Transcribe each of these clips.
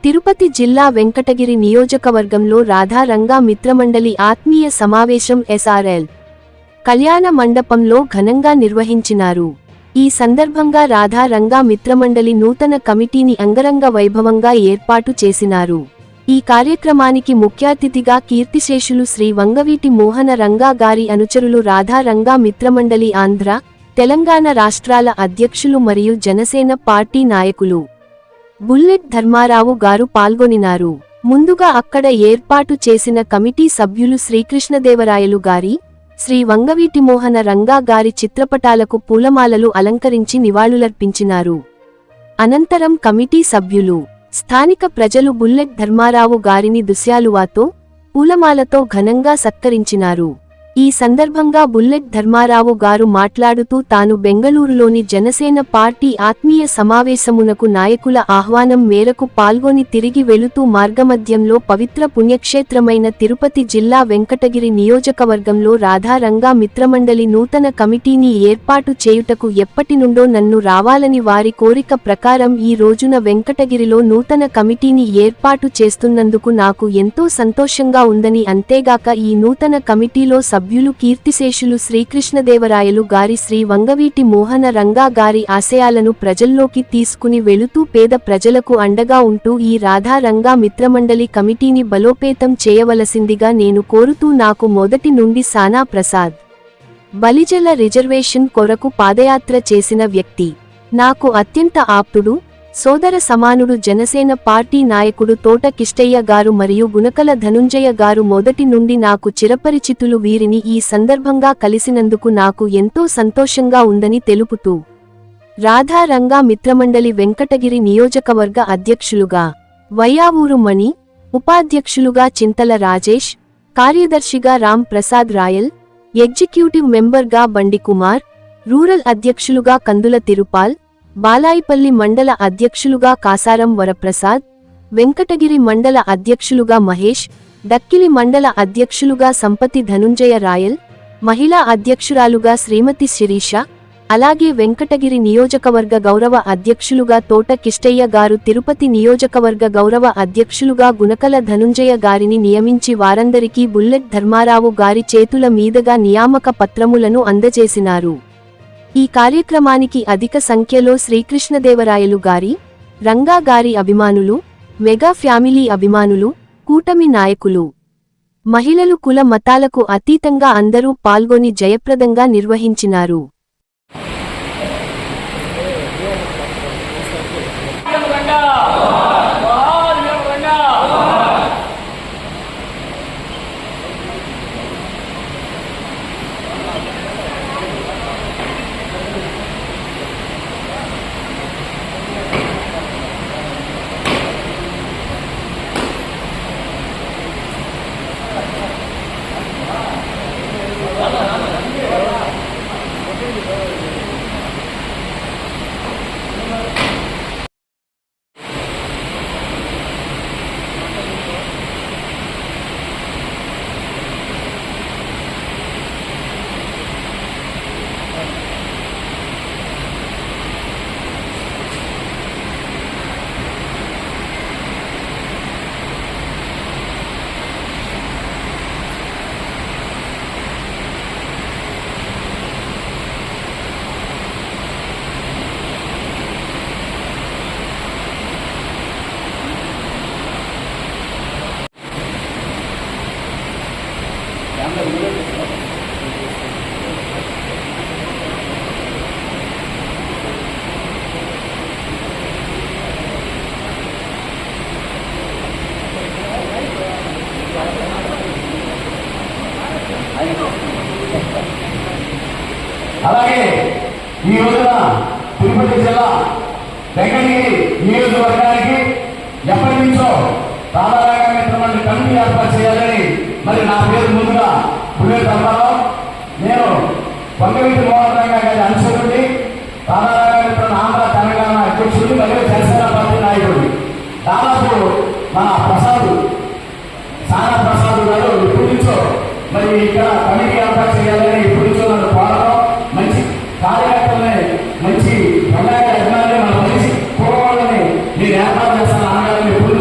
తిరుపతి జిల్లా వెంకటగిరి నియోజకవర్గంలో రాధా రంగా మిత్రమండలి ఆత్మీయ సమావేశం ఎస్ఆర్ఎల్ కళ్యాణ మండపంలో ఘనంగా నిర్వహించినారు. ఈ సందర్భంగా రాధా రంగా మిత్రమండలి నూతన కమిటీని అంగరంగ వైభవంగా ఏర్పాటు చేసినారు. ఈ కార్యక్రమానికి ముఖ్యాతిథిగా కీర్తిశేషులు శ్రీ వంగవీటి మోహన రంగా గారి అనుచరులు రాధా రంగా మిత్రమండలి ఆంధ్ర, తెలంగాణ రాష్ట్రాల అధ్యక్షులు మరియు జనసేన పార్టీ నాయకులు బుల్లెట్ ధర్మారావు గారు పాల్గొనినారు. ముందుగా అక్కడ ఏర్పాటు చేసిన కమిటీ సభ్యులు శ్రీకృష్ణదేవరాయలు గారి, శ్రీ వంగవీటి మోహన రంగా గారి చిత్రపటాలకు పూలమాలలు అలంకరించి నివాళులర్పించినారు. అనంతరం కమిటీ సభ్యులు, స్థానిక ప్రజలు బుల్లెట్ ధర్మారావు గారిని దుశ్యాలువాతో, పూలమాలతో ఘనంగా సత్కరించినారు. ఈ సందర్భంగా బుల్లెట్ ధర్మారావు గారు మాట్లాడుతూ తాను బెంగళూరులోని జనసేన పార్టీ ఆత్మీయ సమావేశమునకు నాయకుల ఆహ్వానం మేరకు పాల్గొని తిరిగి వెళుతూ మార్గమధ్యంలో పవిత్ర పుణ్యక్షేత్రమైన తిరుపతి జిల్లా వెంకటగిరి నియోజకవర్గంలో రాధా రంగా మిత్రమండలి నూతన కమిటీని ఏర్పాటు చేయుటకు ఎప్పటినుండో నన్ను రావాలని వారి కోరిక ప్రకారం ఈ రోజున వెంకటగిరిలో నూతన కమిటీని ఏర్పాటు చేస్తున్నందుకు నాకు ఎంతో సంతోషంగా ఉందని, అంతేగాక ఈ నూతన కమిటీలో సభ్యులు కీర్తిశేషులు శ్రీకృష్ణదేవరాయలు గారి, శ్రీ వంగవీటి మోహన రంగా గారి ఆశయాలను ప్రజల్లోకి తీసుకుని వెళుతూ పేద ప్రజలకు అండగా ఉంటూ ఈ రాధా రంగా మిత్రమండలి కమిటీని బలోపేతం చేయవలసిందిగా నేను కోరుతూ, నాకు మొదటి నుండి సానా ప్రసాద్ బలిజల రిజర్వేషన్ కొరకు పాదయాత్ర చేసిన వ్యక్తి, నాకు అత్యంత ఆప్తుడు, సోదర సమానుడు జనసేన పార్టీ నాయకుడు తోట కిష్టయ్య గారు మరియు గుణకల ధనుంజయ గారు మొదటి నుండి నాకు చిరపరిచితులు. వీరిని ఈ సందర్భంగా కలిసినందుకు నాకు ఎంతో సంతోషంగా ఉందని తెలుపుతూ, రాధా రంగా మిత్రమండలి వెంకటగిరి నియోజకవర్గ అధ్యక్షులుగా వయ్యావూరు మణి, ఉపాధ్యక్షులుగా చింతల రాజేష్, కార్యదర్శిగా రామ్ ప్రసాద్ రాయల్, ఎగ్జిక్యూటివ్ మెంబర్గా బండి కుమార్, రూరల్ అధ్యక్షులుగా కందుల తిరుపాల్, బాలాయిపల్లి మండల అధ్యక్షులుగా కాసారం వరప్రసాద్, వెంకటగిరి మండల అధ్యక్షులుగా మహేష్, దక్కిలి మండల అధ్యక్షులుగా సంపతి ధనుంజయ రాయల్, మహిళా అధ్యక్షురాలుగా శ్రీమతి శిరీష, అలాగే వెంకటగిరి నియోజకవర్గ గౌరవ అధ్యక్షులుగా తోట కిష్టయ్య గారు, తిరుపతి నియోజకవర్గ గౌరవ అధ్యక్షులుగా గుణకల ధనుంజయ గారిని నియమించి వారందరికీ బుల్లెట్ ధర్మారావు గారి చేతుల మీదుగా నియామక పత్రములను అందజేసినారు. ఈ కార్యక్రమానికి అధిక సంఖ్యలో శ్రీకృష్ణదేవరాయలు గారి, రంగా గారి అభిమానులు, మెగా ఫ్యామిలీ అభిమానులు, కూటమి నాయకులు, మహిళలు కుల మతాలకు అతీతంగా అందరూ పాల్గొని జయప్రదంగా నిర్వహించినారు. అలాగే ఈ రోజున తిరుపతి జిల్లా వెంకటగిరి నియోజకవర్గానికి ఎప్పటి నుంచో రాధా రంగా మిత్రమండలి కమిటీ ఏర్పాటు చేయాలని మరి నా పేరు ముందుగా బుల్లెట్ ధర్మారావు, నేను వంగవీటి మోహన రంగా గారి అనుసరుడి, రాధా రంగా మిత్రుడు ఆంధ్ర తెలంగాణ అధ్యక్షుడు మరియు జనసేన పార్టీ నాయకుడు. దాదాపు మన ప్రసాద్ సానా ప్రసాద్ గారు ఇప్పటి నుంచో మరి ఇక్కడ కమిటీ ఏర్పాటు చేయాలని ఇప్పటి నుంచో నన్ను కోరడం, మంచి కార్యకర్తల్ని, మంచి రంగా అభిమానులు మనం కలిసి పోవాలని నేను ఏర్పాటు చేస్తాను అనగానే ఎప్పుడు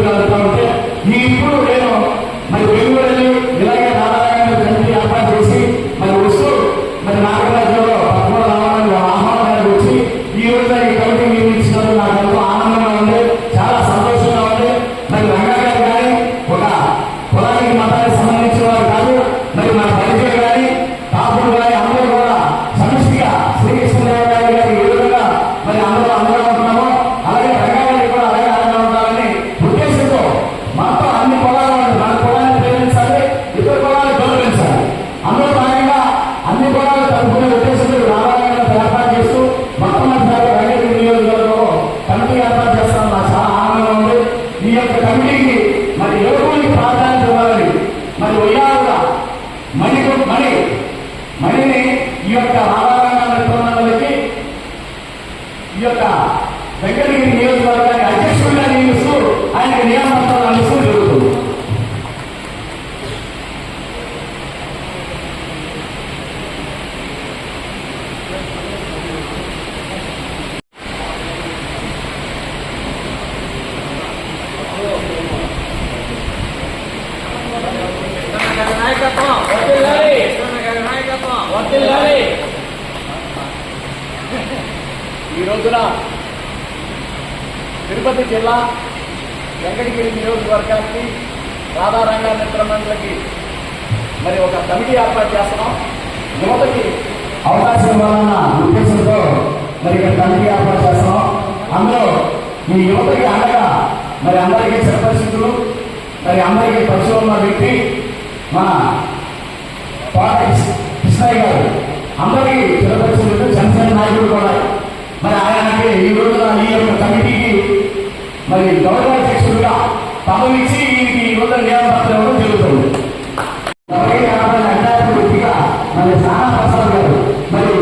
ఈ యొక్క వెంకటగిరి నియోజకవర్గాన్ని అధ్యక్షుడిగా నియమిస్తూ ఆయనకు నియామకాలు అందిస్తూ జరుగుతుంది. ఈ రోజున తిరుపతి జిల్లా వెంకటగిరి నియోజకవర్గానికి రాధారంగా మిత్ర మండలికి మరి ఒక కమిటీ ఏర్పాటు చేస్తున్నాం. యువతకి అవకాశం ఇవ్వాలన్న ఉద్దేశంతో మరి ఇక్కడ కమిటీ ఏర్పాటు చేస్తున్నాం. అందులో ఈ యువతకి అండగా మరి అందరికీ చిరపరిస్థితులు మరి అందరికీ పరిచయం ఉన్న వ్యక్తి మన పాట కృష్ణయ్య గారు, అందరికీ చిరపరిస్థితులు జనసేన నాయకుడు కూడా. మరి ఆయనకి ఈ రోజున ఈ యొక్క కమిటీకి మరి గౌరవాధ్యక్షుడిగా పదవిచ్చి ఈ రోజు నియామకం ఇవ్వడం జరుగుతుంది. వ్యక్తిగా మరి సానా ప్రసాద్ గారు మరి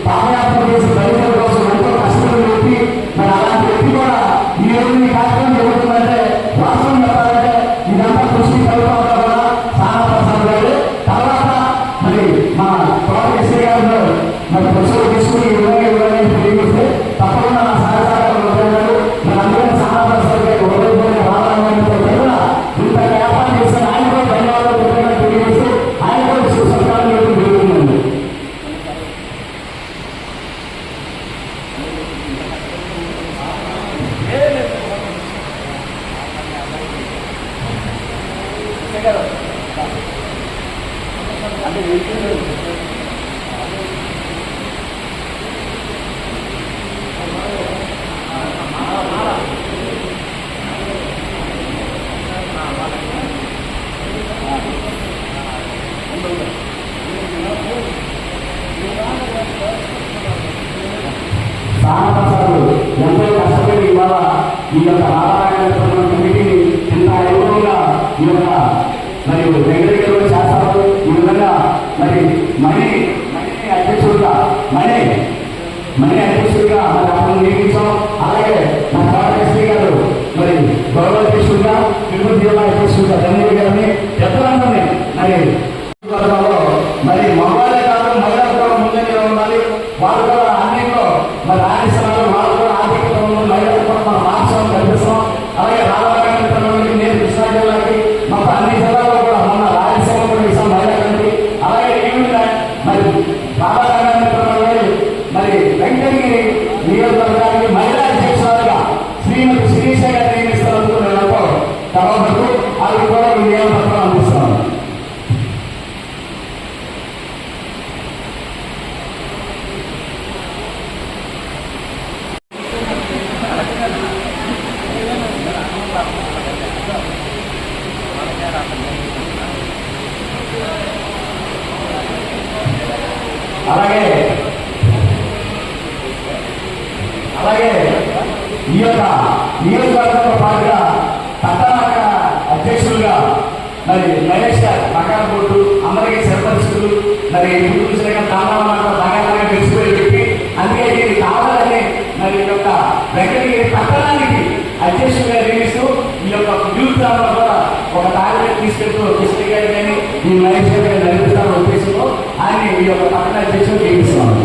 పాదయాత్ర చేసి దళితుల కోసం ఎంతో కష్టపడి వ్యక్తి. మరి అలాంటి వ్యక్తి కూడా ఈ రోజు ఈ కార్యక్రమం జరుగుతుందంటే రాష్ట్రం చెప్పాలంటే ఇదంతా కృషి కలుగుతా కూడా సానా ప్రసాద్ గారు. తర్వాత మరి మా తోట ఎస్ఐ గారు మరి ప్రజలు తీసుకుని ఇవ్వని తెలియజేస్తే తప్పకుండా నా సహకారాలు ఉంటారు. మరి అందుకని సానా ప్రసాద్ గారు కూడా ఇంత వ్యాపారం చేసిన ఆయన కూడా ధన్యవాదాలు తెలియజేస్తూ ఆయన కూడా సర్కారం జరుగుతుందండి. సానప్రసాద్ ఎంతో కష్టపడి ఇవాళ ఈ యొక్క ఆదాయ కమిటీని ఇంత వైభవంగా ఈ యొక్క మరి వెంకటగిరిలో చేస్తారు. ఈ విధంగా మరి మణి అధ్యక్షుడిగా మణి అధ్యక్షుడిగా మరి అప్పుడు నియమించాం. అలాగే మా కార్యదర్శి గారు మరి గౌరవాధ్యక్షుడిగా, తిరుపతి జిల్లా అధ్యక్షుడిగా ధన్యవాదాలు గారిని ఎత్తనండి. మరి మగవాళ్ళే కాదు మహిళలు కూడా ముందంగా ఉండాలి. వాళ్ళు కూడా అన్నింటిలో మరి రాజస్థానాలు వాళ్ళు కూడా ఆర్థిక మహిళలు కూడా మనం మార్చడం కల్పిస్తాం. అలాగే రాధారంగానికి నేను కృష్ణా జిల్లాకి మాకు అన్ని జిల్లాల్లో కూడా మొన్న రాయలసీమ కూడా ఇస్తాం మహిళా కమిటీ. అలాగే మరి రాధారంగానికి మరి వెంకటగిరి నియోజకవర్గానికి మహిళా అధ్యక్షురాలుగా శ్రీమతి శిరీష గారు నియమిస్తున్నందుకు నేను తర్వాత అది కూడా నియామకం అందిస్తున్నాను. అలాగే ఈ యొక్క నియోజకవర్గంలో పాటుగా పట్టణ అధ్యక్షులుగా మరి మహేష్ గారు పక్కన బోర్డు అందరికీ సరిపరిస్తులు మరి ఎప్పుడు చూసినా కావాలన్నమాట బాగా తెలిసిపోయే వ్యక్తి. అందుకే ఇది కావాలని మరి ఈ యొక్క వెంకటగిరి పట్టణానికి అధ్యక్షులుగా నియమిస్తూ ఈ యొక్క యూత్ దాంట్లో కూడా ఒక టార్గెట్ తీసుకెళ్తూ కృష్ణ గారి కానీ ఈ మహేష్ గారి నడిపిస్తారన్న ఉద్దేశంలో ఆయన ఈ యొక్క పట్టణ అధ్యక్షులు నియమిస్తున్నాను.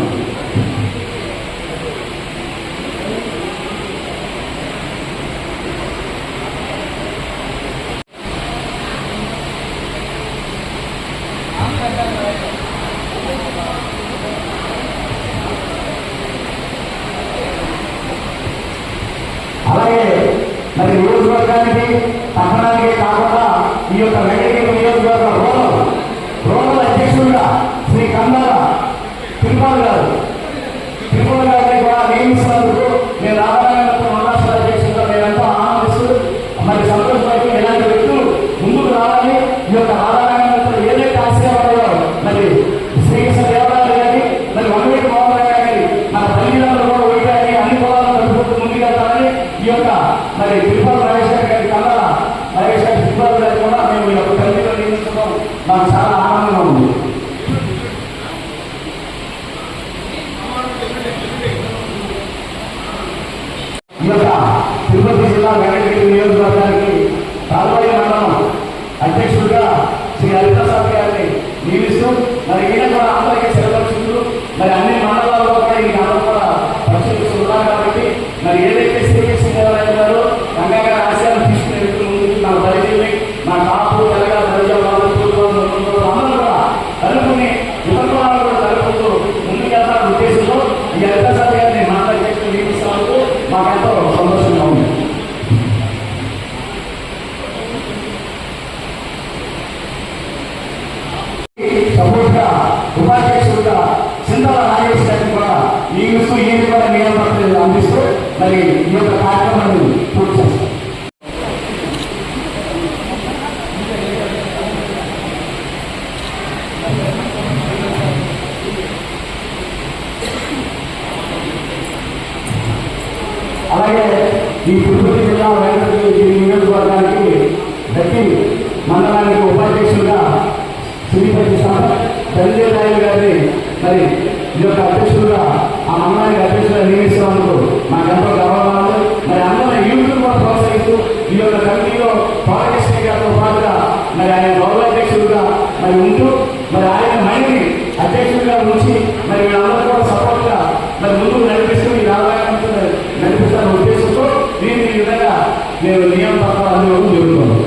అలాగే మరి నియోజకవర్గానికి పట్టణానికి కాకుండా ఈ యొక్క వెంకటగిరి నియోజకవర్గ రోడ్ల అధ్యక్షుడిగా శ్రీ కందాల తిరుమల గారిని కూడా నియమిస్తున్నందుకు నేను రాధారంగ రాష్ట్ర అధ్యక్షుడిగా నేనంతా ఆనందిస్తూ మరి సంతోషపడి ఇలాంటి వ్యక్తులు ముందుకు రావాలి. ఈ యొక్క రాధారంగ ఏదైతే ఆశీర్వాదాలో మరి శ్రీకృష్ణ దేవరాజు గారి మరి వంగవీటి మోహన్ గారి మన తల్లిదండ్రులు కూడా ఓడిపోయి అన్ని పొలాలను కలుపుకుంటూ ముందుకెళ్తారని ఈ యొక్క మరి తిరుపతి మహేశ్వర్ గారి కళ మహేశ్వర్ తిరుపతి గారి కూడా మేము ఈ యొక్క తల్లిలో నియమించడం నాకు చాలా ఆనందంగా ఉంది. మాకెంతో సంతోషంగా ఉంది. సపోర్ట్ గా ఉపాధ్యక్షుడుగా చింతల నాగేశ్వర గారిని కూడా ఈ విషయం ఏది కూడా నియమపత్రాలు అందిస్తూ మరి ఈ యొక్క కార్యక్రమాన్ని పూర్తి చేస్తారు. అలాగే ఈ తిరుపతి జిల్లా వెంకటగిరి నియోజకవర్గానికి దక్కి మండలానికి ఉపాధ్యక్షులుగా శ్రీపతి సంజయ్ గారిని మరి ఈ యొక్క అధ్యక్షులుగా ఆ మండలానికి అధ్యక్షులుగా నియమిస్తున్నందుకు మాకు ఎంతో గౌరవంగా ఉంది. మరి అందరూ యూట్యూబ్ కూడా ప్రోత్సహిస్తూ ఈ యొక్క కమిటీలో పాలకృష్ణ గారితో పాటుగా మరి ఆయన గౌరవాధ్యక్షులుగా మరి ఉంటూ మరి ఆయన మైండ్ని అధ్యక్షుడిగా ఉంచి మరి వీళ్ళందరూ కూడా సపోర్ట్ గా మరి ముందుకు నడిపిస్తూ ఈ రాజకీయ నడిపిస్తారన్న ఉద్దేశంతో దీన్ని ఈ విధంగా నేను నియమ పత్రాలు అందివ్వడం జరుగుతుంది.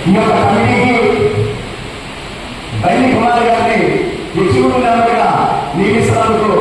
ఈ యొక్క కమిటీకి బైని కుమార్ గారిని ఎగ్జిక్యూటివ్ మెంబర్గా నియమిస్తున్నందుకు